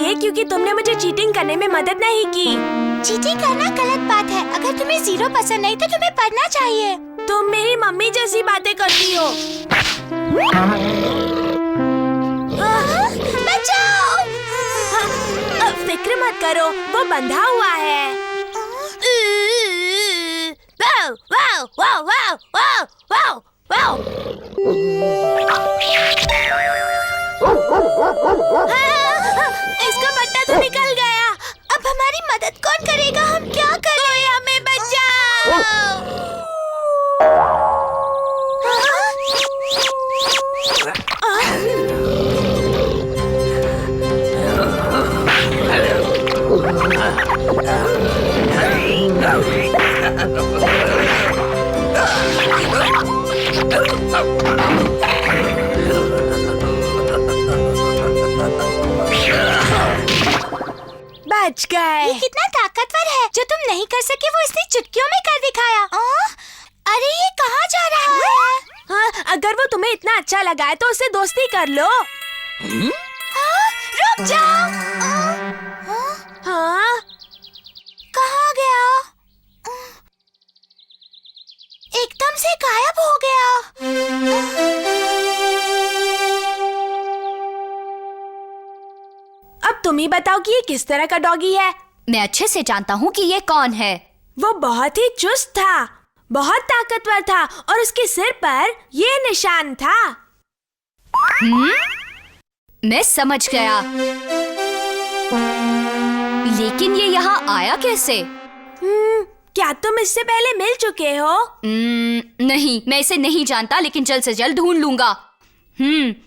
इसलिए क्योंकि तुमने मुझे चीटिंग करने में मदद नहीं की। चीटिंग करना गलत बात है। अगर तुम्हें 0 पसंद नहीं तो तुम्हें पढ़ना चाहिए। तुम मेरी मम्मी जैसी बातें करती हो। बचाओ! फिक्र मत करो, वो बंधा हुआ है। वाव वाव वाव वाव वाव वाव वाव। इसका पट्टा तो निकल गया। अब हमारी मदद कौन करेगा? हम क्या करें? कोई हमें बचाओ। बच गए। ये कितना ताकतवर है। जो तुम नहीं कर सके वो इसने चुटकियों में कर दिखाया। अरे ये कहाँ जा रहा है? हाँ, अगर वो तुम्हें इतना अच्छा लगा है तो उससे दोस्ती कर लो। रुक जाओ। हाँ? कहाँ गया? एकदम से गायब हो गया। अब तुम ही बताओ कि ये किस तरह का डॉगी है। मैं अच्छे से जानता हूँ कि ये कौन है। वो बहुत ही चुस्त था, बहुत ताकतवर था और उसके सिर पर ये निशान था। मैं समझ गया, लेकिन ये यहाँ आया कैसे? क्या तुम इससे पहले मिल चुके हो? नहीं, मैं इसे नहीं जानता, लेकिन जल्द से जल्द ढूंढ लूंगा।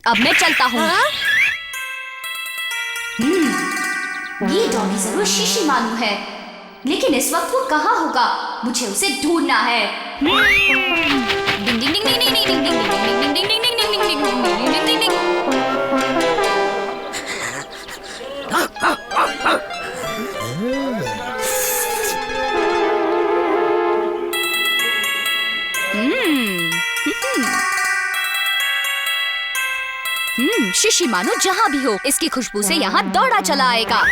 अब मैं चलता हूँ। ये डॉगी जरूर शीशी मानू है, लेकिन इस वक्त वो कहाँ होगा? मुझे उसे ढूंढना है। शीशी मानो जहाँ भी हो, इसकी खुशबू से यहाँ दौड़ा चला आएगा।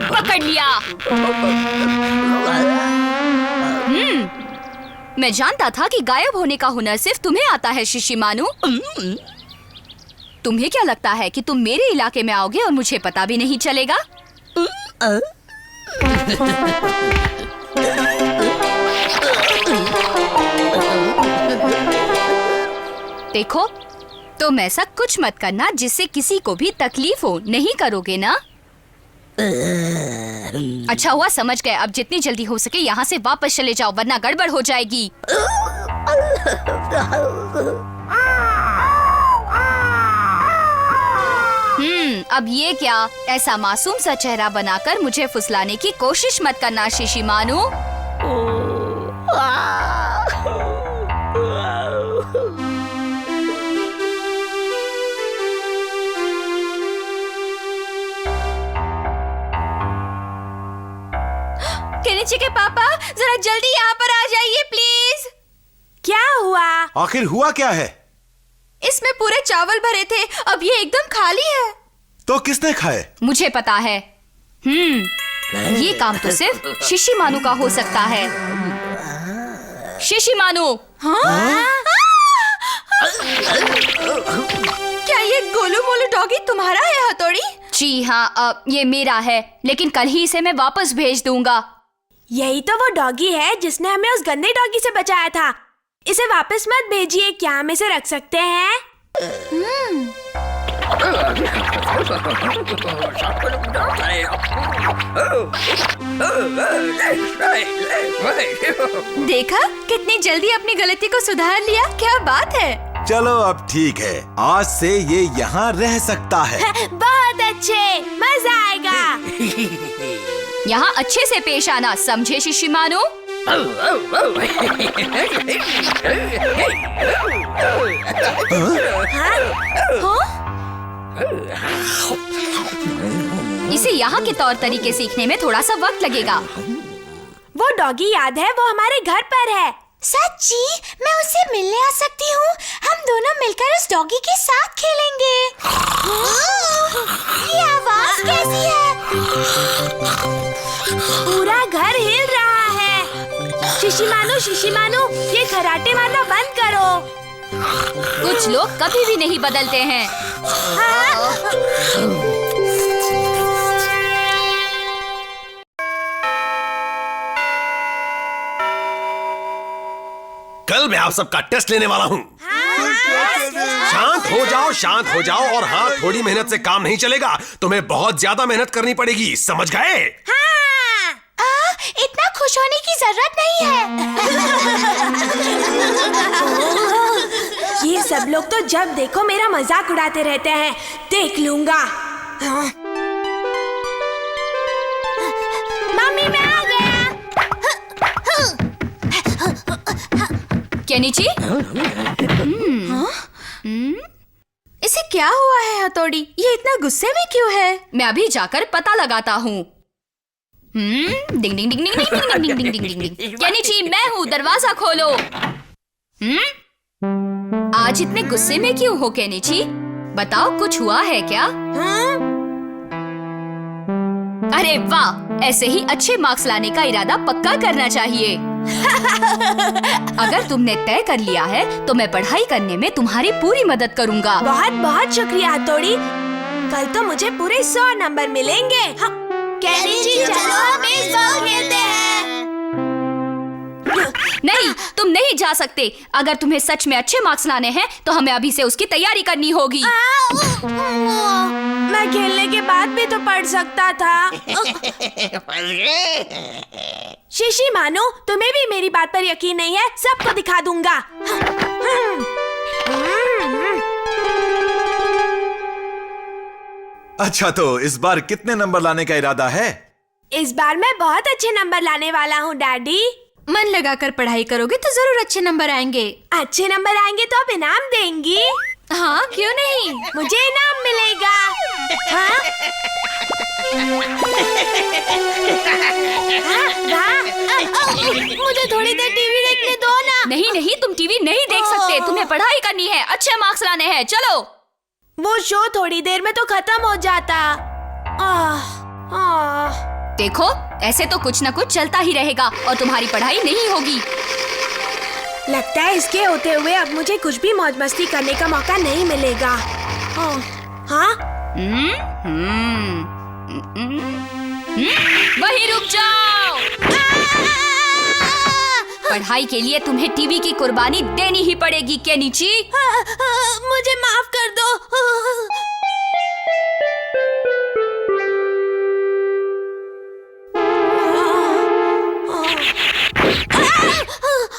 पकड़ लिया। मैं जानता था कि गायब होने का हुनर सिर्फ तुम्हें आता है शीशी मानू। तुम्हें क्या लगता है कि तुम मेरे इलाके में आओगे और मुझे पता भी नहीं चलेगा? देखो, तुम ऐसा कुछ मत करना जिससे किसी को भी तकलीफ हो। नहीं करोगे ना? अच्छा हुआ समझ गए। अब जितनी जल्दी हो सके यहाँ से वापस चले जाओ, वरना गड़बड़ हो जाएगी। अब ये क्या? ऐसा मासूम सा चेहरा बनाकर मुझे फुसलाने की कोशिश मत करना शीशी मानू। केनिची के पापा, जरा जल्दी यहाँ पर आ जाइए प्लीज। क्या हुआ? आखिर हुआ क्या है? इसमें पूरे चावल भरे थे, अब ये एकदम खाली है। तो किसने खाए? मुझे पता है। ये काम तो सिर्फ शीशी मानू का हो सकता है। शीशी मानू। क्या ये गोलू मोलू डॉगी तुम्हारा है हथौड़ी? जी हाँ, ये मेरा है, लेकिन कल ही इसे मैं वापस भेज दूंगा। यही तो वो डॉगी है जिसने हमें उस गंदे डॉगी से बचाया था। इसे वापस मत भेजिए। क्या हम इसे रख सकते हैं? देखा, कितनी जल्दी अपनी गलती को सुधार लिया। क्या बात है। चलो अब ठीक है, आज से ये यहाँ रह सकता है। बहुत अच्छे, मजा आएगा। यहाँ अच्छे से पेश आना, समझे शीशी मानू? हाँ? इसे यहाँ के तौर तरीके सीखने में थोड़ा सा वक्त लगेगा। वो डॉगी याद है, वो हमारे घर पर है। सच्ची? मैं उससे मिलने आ सकती हूँ। हम दोनों मिलकर उस डॉगी के साथ खेलेंगे। ये आवाज कैसी है? पूरा घर हिल रहा है। शिशिमानु, ये खराटे मारना बंद करो। कुछ लोग कभी भी नहीं बदलते हैं। कल मैं आप सबका टेस्ट लेने वाला हूँ। शांत हो जाओ और हाँ, थोड़ी मेहनत से काम नहीं चलेगा। तुम्हें बहुत ज्यादा मेहनत करनी पड़ेगी, समझ गए? इतना खुश होने की जरूरत नहीं है। ये सब लोग तो जब देखो मेरा मजाक उड़ाते रहते हैं। देख लूंगा। मम्मी, मैं आ गया। केनिची? इसे क्या हुआ है हथौड़ी? ये इतना गुस्से में क्यों है? मैं अभी जाकर पता लगाता हूँ। डिंग डिंग डिंग डिंग डिंग डिंग डिंग डिंग डिंग डिंग। केनिची, मैं हूँ, दरवाजा खोलो। आज इतने गुस्से में क्यों हो केनिची? बताओ, कुछ हुआ है क्या? अरे वाह, ऐसे ही अच्छे मार्क्स लाने का इरादा पक्का करना चाहिए। अगर तुमने तय कर लिया है तो मैं पढ़ाई करने में तुम्हारी पूरी मदद करूंगा। बहुत बहुत शुक्रिया हथौड़ी। कल तो मुझे पूरे 100 नंबर मिलेंगे। केनिची, चलो बेसबॉल खेलते हैं। नहीं, तुम नहीं जा सकते। अगर तुम्हें सच में अच्छे मार्क्स लाने हैं तो हमें अभी से उसकी तैयारी करनी होगी। मैं खेलने के बाद भी तो पढ़ सकता था। शिशिमानु, तुम्हें भी मेरी बात पर यकीन नहीं है? सबको दिखा दूंगा। अच्छा, तो इस बार कितने नंबर लाने का इरादा है? इस बार मैं बहुत अच्छे नंबर लाने वाला हूँ डैडी। मन लगाकर पढ़ाई करोगे तो जरूर अच्छे नंबर आएंगे। अच्छे नंबर आएंगे तो आप इनाम देंगी? हाँ, क्यों नहीं? मुझे इनाम मिलेगा। हाँ? मुझे थोड़ी देर टीवी देखने दो ना। नहीं नहीं, तुम टीवी नहीं देख सकते। तुम्हें पढ़ाई करनी है, अच्छे मार्क्स लाने हैं। चलो। वो शो थोड़ी देर में तो खत्म हो जाता। देखो, ऐसे तो कुछ न कुछ चलता ही रहेगा और तुम्हारी पढ़ाई नहीं होगी। लगता है इसके होते हुए अब मुझे कुछ भी मौज मस्ती करने का मौका नहीं मिलेगा। हाँ? वहीं रुक जाओ। पढ़ाई के लिए तुम्हें टीवी की कुर्बानी देनी ही पड़ेगी केनिची। मुझे माफ कर दो।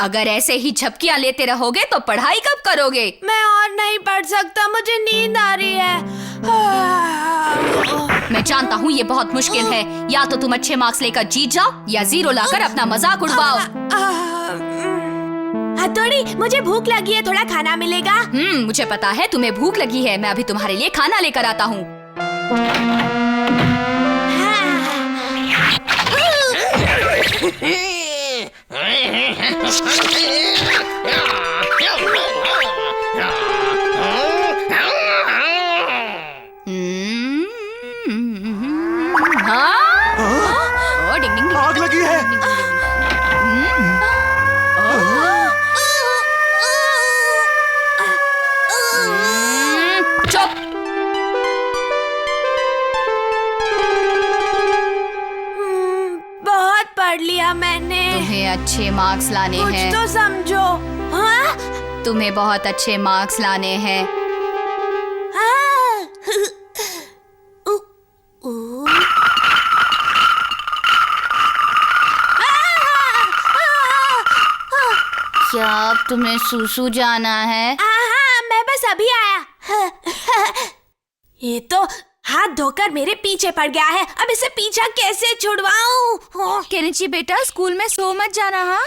अगर ऐसे ही झपकियां लेते रहोगे तो पढ़ाई कब करोगे? मैं और नहीं पढ़ सकता, मुझे नींद आ रही है। मैं जानता हूँ ये बहुत मुश्किल है। या तो तुम अच्छे मार्क्स लेकर जीत जाओ या 0 लाकर अपना मजाक उड़वाओ। हथौड़ी, मुझे भूख लगी है, थोड़ा खाना मिलेगा? मुझे पता है तुम्हें भूख लगी है। मैं अभी तुम्हारे लिए खाना लेकर आता हूँ। आग लगी है। चुप। बहुत पढ़ लिया मैंने। तुम्हें अच्छे मार्क्स लाने कुछ हैं। तो समझो। हाँ? तुम्हें बहुत अच्छे मार्क्स लाने हैं। क्या अब तुम्हें सूसू जाना है? हाँ, मैं बस अभी आया। ये तो हाथ धोकर मेरे पीछे पड़ गया है। अब इसे पीछा कैसे छुड़वाऊं? केनिची बेटा, स्कूल में सो मत जाना। हाँ?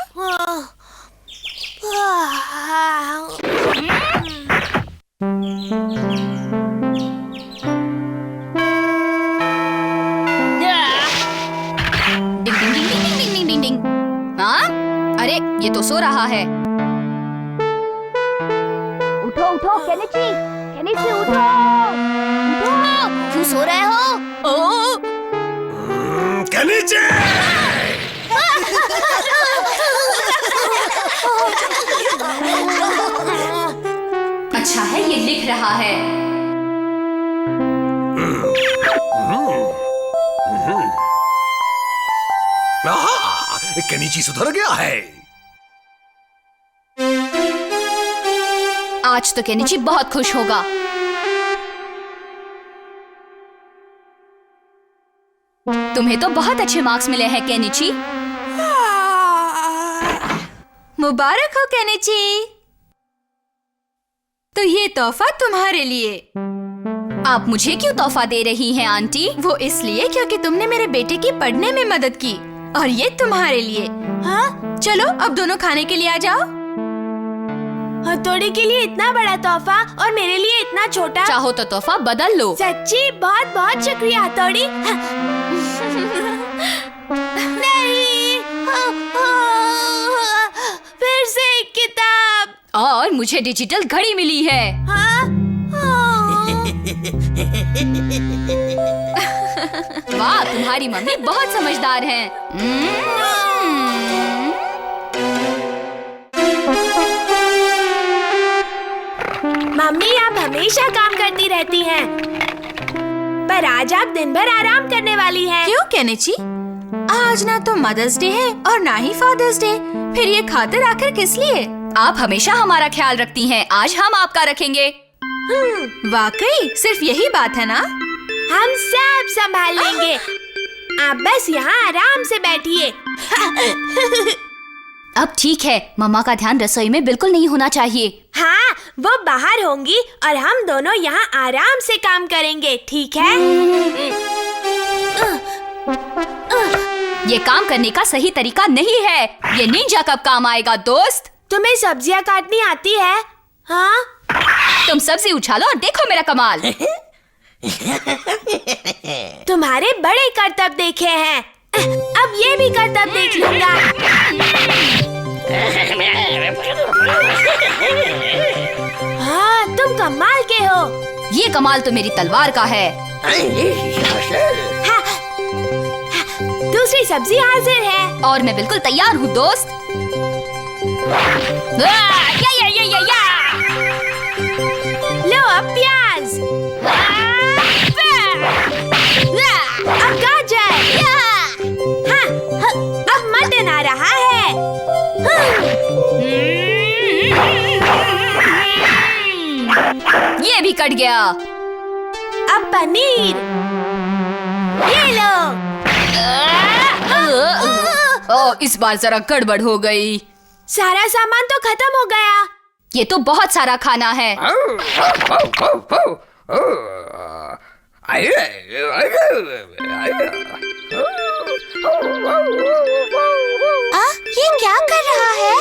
ये तो सो रहा है। उठो उठो केनिची, केनिची उठो, उठो। क्यों सो रहे हो? ओ, केनिची! अच्छा है ये लिख रहा है। केनिची सुधर गया है। आज तो केनिची बहुत खुश होगा। तुम्हें तो बहुत अच्छे मार्क्स मिले हैं केनिची। मुबारक हो केनिची। तो ये तोहफा तुम्हारे लिए। आप मुझे क्यों तोहफा दे रही हैं आंटी? वो इसलिए क्योंकि तुमने मेरे बेटे की पढ़ने में मदद की, और ये तुम्हारे लिए। हाँ, चलो अब दोनों खाने के लिए आ जाओ। हथौड़ी के लिए इतना बड़ा तोहफा और मेरे लिए इतना छोटा। चाहो तो तोहफा बदल लो। सच्ची बहुत बहुत शुक्रिया हथौड़ी। नहीं, फिर से एक किताब। और मुझे डिजिटल घड़ी मिली है। हाँ? वाह, तुम्हारी मम्मी बहुत समझदार है। मम्मी आप हमेशा काम करती रहती हैं, पर आज आप दिन भर आराम करने वाली हैं। क्यों केनिची? आज ना तो मदर्स डे है और ना ही फादर्स डे, फिर ये खातिर आखिर किस लिए? आप हमेशा हमारा ख्याल रखती हैं, आज हम आपका रखेंगे। वाकई सिर्फ यही बात है ना? हम सब संभाल लेंगे। आप बस यहाँ आराम से बैठिए। अब ठीक है, मम्मा का ध्यान रसोई में बिल्कुल नहीं होना चाहिए। हाँ, वो बाहर होंगी और हम दोनों यहाँ आराम से काम करेंगे, ठीक है? ये काम करने का सही तरीका नहीं है। ये निंजा कब काम आएगा दोस्त? तुम्हें सब्जियाँ काटनी आती है? हाँ? तुम सब्जी उछालो और देखो मेरा कमाल। तुम्हारे बड़े करतब देखे हैं, अब ये भी करतब देख लूंगा। हाँ, तुम कमाल के हो। ये कमाल तो मेरी तलवार का है। हाँ, दूसरी सब्जी हाजिर है। और मैं बिल्कुल तैयार हूँ दोस्त। या। लो अब प्याज, अब गाजर, हाँ, अब मटन आ रहा है। ये भी कट गया। अब पनीर, ये लो। ओ, इस बार जरा गड़बड़ हो गई। सारा सामान तो खत्म हो गया। ये तो बहुत सारा खाना है। ये क्या कर रहा है?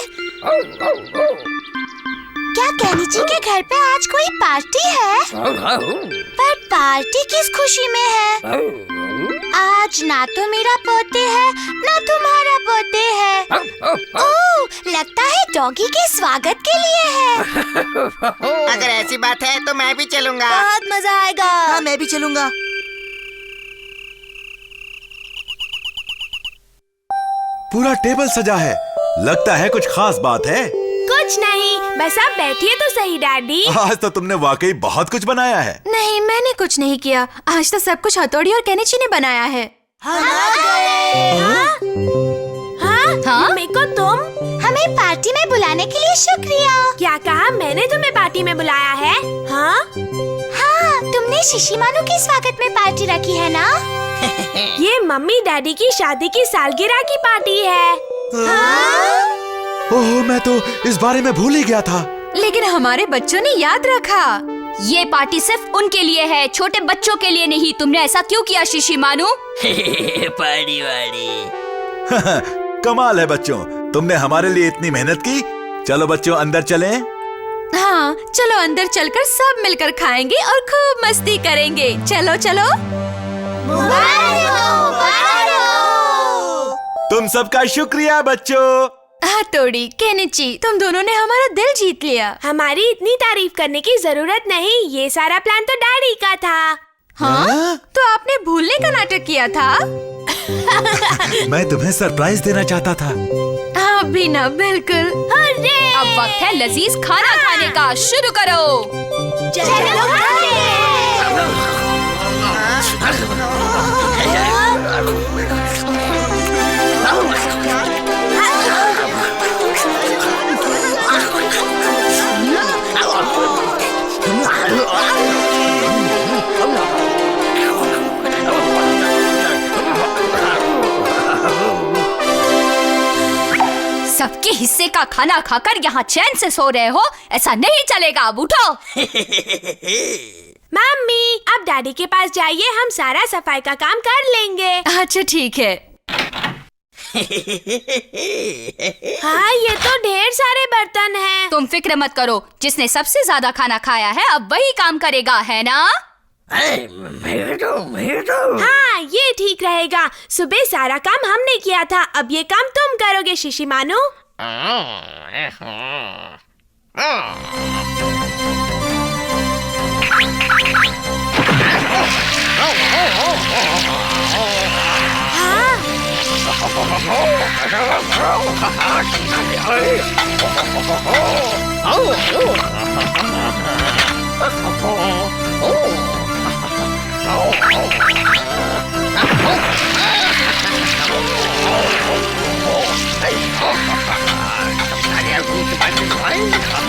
क्या केनिची के घर पे आज कोई पार्टी है? पर पार्टी किस खुशी में है? आज ना तो मेरा बर्थडे है ना तुम्हारा बर्थडे है। ओह, लगता है डॉगी के स्वागत के लिए है। अगर ऐसी बात है तो मैं भी चलूंगा। बहुत मजा आएगा। हाँ, मैं भी चलूंगा। पूरा टेबल सजा है, लगता है कुछ खास बात है। कुछ नहीं, बस आप बैठिए तो सही डैडी। आज तो तुमने वाकई बहुत कुछ बनाया है। नहीं, मैंने कुछ नहीं किया। आज तो सब कुछ हथौड़ी और केनिची ने बनाया है। हाँ? हाँ? मम्मी को तुम हमें पार्टी में बुलाने के लिए शुक्रिया। क्या कहा? मैंने तुम्हें पार्टी में बुलाया है? हाँ? हाँ, तुमने शिशिमानु के स्वागत में पार्टी रखी है ना? ये मम्मी डैडी की शादी की सालगिरह की पार्टी है। ओह, मैं तो इस बारे में भूल ही गया था। लेकिन हमारे बच्चों ने याद रखा। ये पार्टी सिर्फ उनके लिए है, छोटे बच्चों के लिए नहीं। तुमने ऐसा क्यों किया शिशिमानु? पार्टी वाली। कमाल है बच्चों, तुमने हमारे लिए इतनी मेहनत की। चलो बच्चों अंदर चलें। हाँ, चलो अंदर चलकर सब मिलकर खाएंगे और खूब मस्ती करेंगे। चलो चलो। तुम सबका शुक्रिया बच्चों। हाथोड़ी, केनिची, तुम दोनों ने हमारा दिल जीत लिया। हमारी इतनी तारीफ करने की जरूरत नहीं, ये सारा प्लान तो डैडी का था। हाँ? तो आपने भूलने का नाटक किया था? मैं तुम्हें सरप्राइज देना चाहता था। आप भी ना, बिल्कुल। अब वक्त है लजीज खाना खाने का, शुरू करो। चलो सबके हिस्से का खाना खाकर यहाँ चैन से सो रहे हो, ऐसा नहीं चलेगा। अब उठो। मम्मी, अब डैडी के पास जाइए, हम सारा सफाई का काम कर लेंगे। अच्छा ठीक है। हाँ, ये तो ढेर सारे बर्तन हैं। तुम फिक्र मत करो, जिसने सबसे ज्यादा खाना खाया है अब वही काम करेगा, है ना? हाँ, ये ठीक रहेगा। सुबह सारा काम हमने किया था, अब ये काम तुम करोगे शिशिमानु।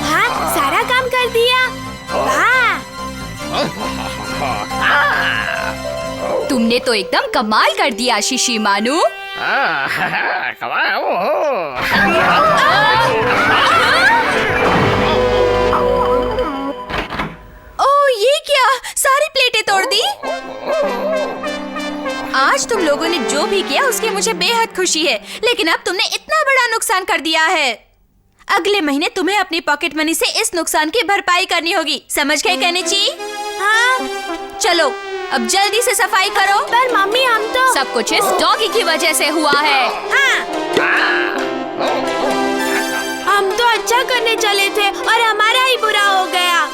हाँ, सारा काम कर दिया। वाह! तुमने तो एकदम कमाल कर दिया शिशिमानु। ओह, ये क्या? सारी प्लेटें तोड़ दी। आज तुम लोगों ने जो भी किया उसकी मुझे बेहद खुशी है, लेकिन अब तुमने इतना बड़ा नुकसान कर दिया है। अगले महीने तुम्हें अपनी पॉकेट मनी से इस नुकसान की भरपाई करनी होगी, समझ गए केनिची? हाँ, चलो अब जल्दी से सफाई करो। पर मम्मी, हम तो सब कुछ इस डॉगी की वजह से हुआ है। हाँ, हम तो अच्छा करने चले थे और हमारा ही बुरा हो गया।